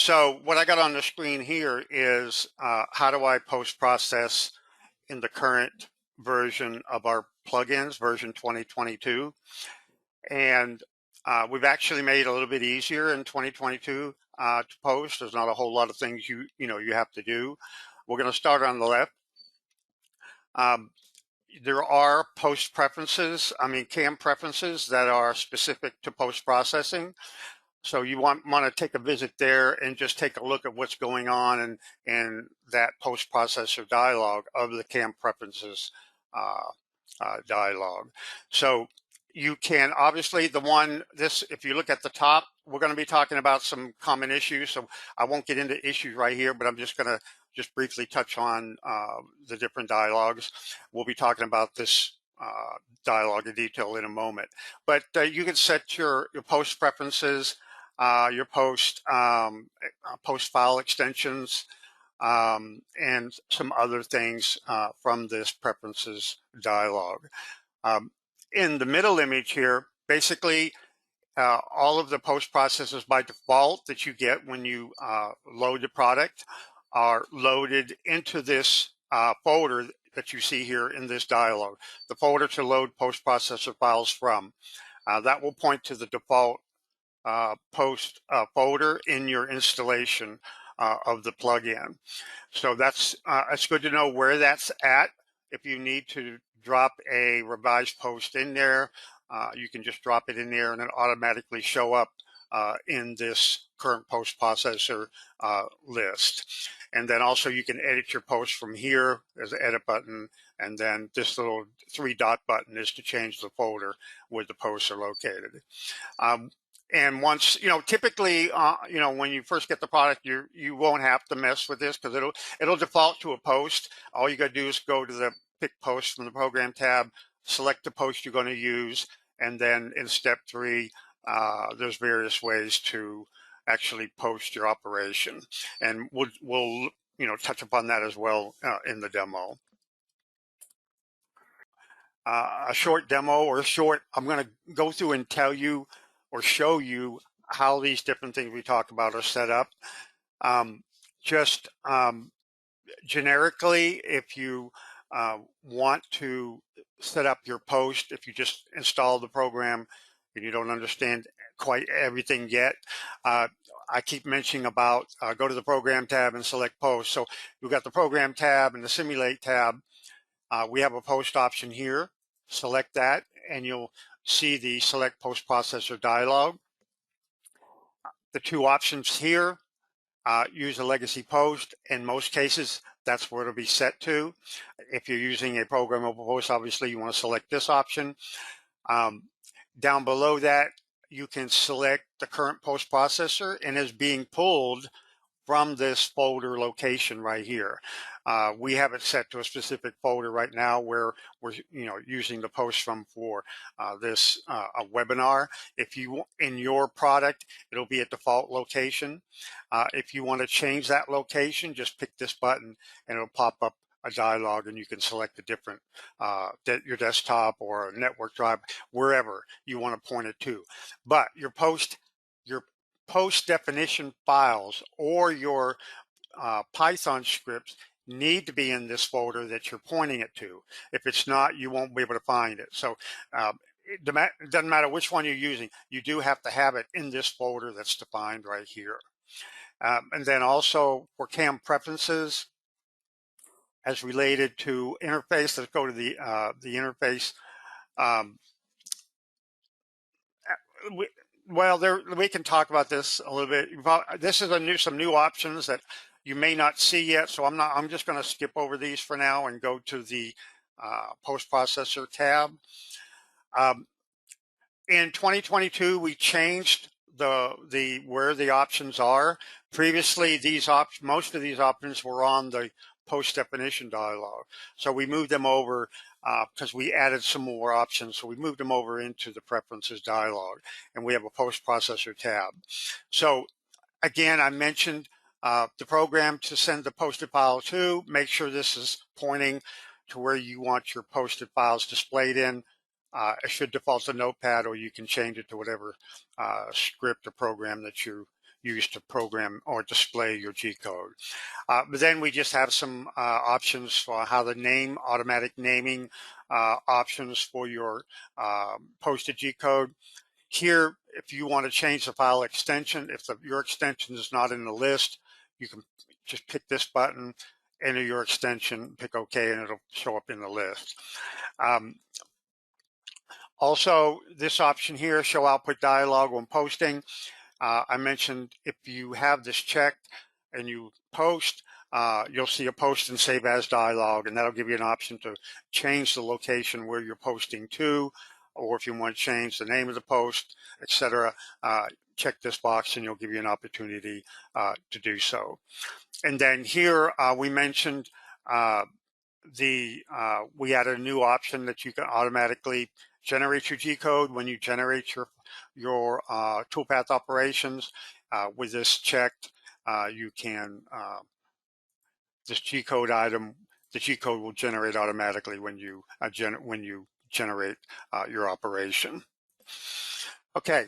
So what I got on the screen here is how do I post-process in the current version of our plugins, version 2022. And we've actually made it a little bit easier in 2022 to post. There's not a whole lot of things you have to do. We're going to start on the left. There are post preferences, CAM preferences that are specific to post-processing. So you want to take a visit there and just take a look at what's going on in that post-processor dialog of the CAM preferences dialog. So you can obviously if you look at the top, we're going to be talking about some common issues. So I won't get into issues right here, but I'm just going to briefly touch on the different dialogues. We'll be talking about this dialog in detail in a moment. But you can set your post preferences, your post file extensions, and some other things from this preferences dialog. In the middle image here, basically all of the post processes by default that you get when you load the product are loaded into this folder that you see here in this dialog, the folder to load post processor files from. That will point to the default post folder in your installation of the plugin. So that's it's good to know where that's at. If you need to drop a revised post in there, you can just drop it in there and it automatically show up in this current post processor list. And then also you can edit your post from here. There's an edit button, and then this little 3-dot button is to change the folder where the posts are located. And once, typically, when you first get the product, you won't have to mess with this because it'll default to a post. All you got to do is go to the pick post from the program tab, select the post you're going to use, and then in step 3, there's various ways to actually post your operation, and we'll touch upon that as well in the demo. A short demo I'm going to go through and tell you or show you how these different things we talk about are set up. Generically, if you want to set up your post, if you just install the program and you don't understand quite everything yet, I keep mentioning about go to the program tab and select post. So you've got the program tab and the simulate tab. We have a post option here. Select that and you'll see the select post processor dialog. The two options here, use a legacy post. In most cases, that's where it'll be set to. If you're using a programmable post, obviously you want to select this option. Down below that, you can select the current post processor and is being pulled from this folder location right here. We have it set to a specific folder right now where we're using the post from for this a webinar. If you in your product, it'll be a default location. If you want to change that location, just pick this button and it'll pop up a dialog and you can select a different your desktop or a network drive, wherever you want to point it to. But your post definition files or your Python scripts need to be in this folder that you're pointing it to. If it's not, you won't be able to find it. So it doesn't matter which one you're using, you do have to have it in this folder that's defined right here. And then also for CAM preferences, as related to interface, let's go to the interface. We can talk about this a little bit. This is some new options that you may not see yet, so I'm just going to skip over these for now and go to the post processor tab. In 2022, we changed where the options are. Previously, most of these options were on the post definition dialog, so we moved them over because we added some more options. So we moved them over into the preferences dialog, and we have a post processor tab. So again, I mentioned the program to send the posted file to. Make sure this is pointing to where you want your posted files displayed in. It should default to Notepad, or you can change it to whatever script or program that you're use to program or display your G-code. But then we just have some options for how to name, automatic naming options for your posted G-code. Here, if you want to change the file extension, if your extension is not in the list, you can just pick this button, enter your extension, pick OK, and it'll show up in the list. Also, this option here, show output dialog when posting. I mentioned if you have this checked and you post, you'll see a post and save as dialog, and that'll give you an option to change the location where you're posting to, or if you want to change the name of the post, etc. Check this box and you'll give you an opportunity to do so. And then here we mentioned we added a new option that you can automatically generate your G-code when you generate your toolpath operations. With this checked, you can this G-code item, the G-code will generate automatically when you generate your operation. Okay,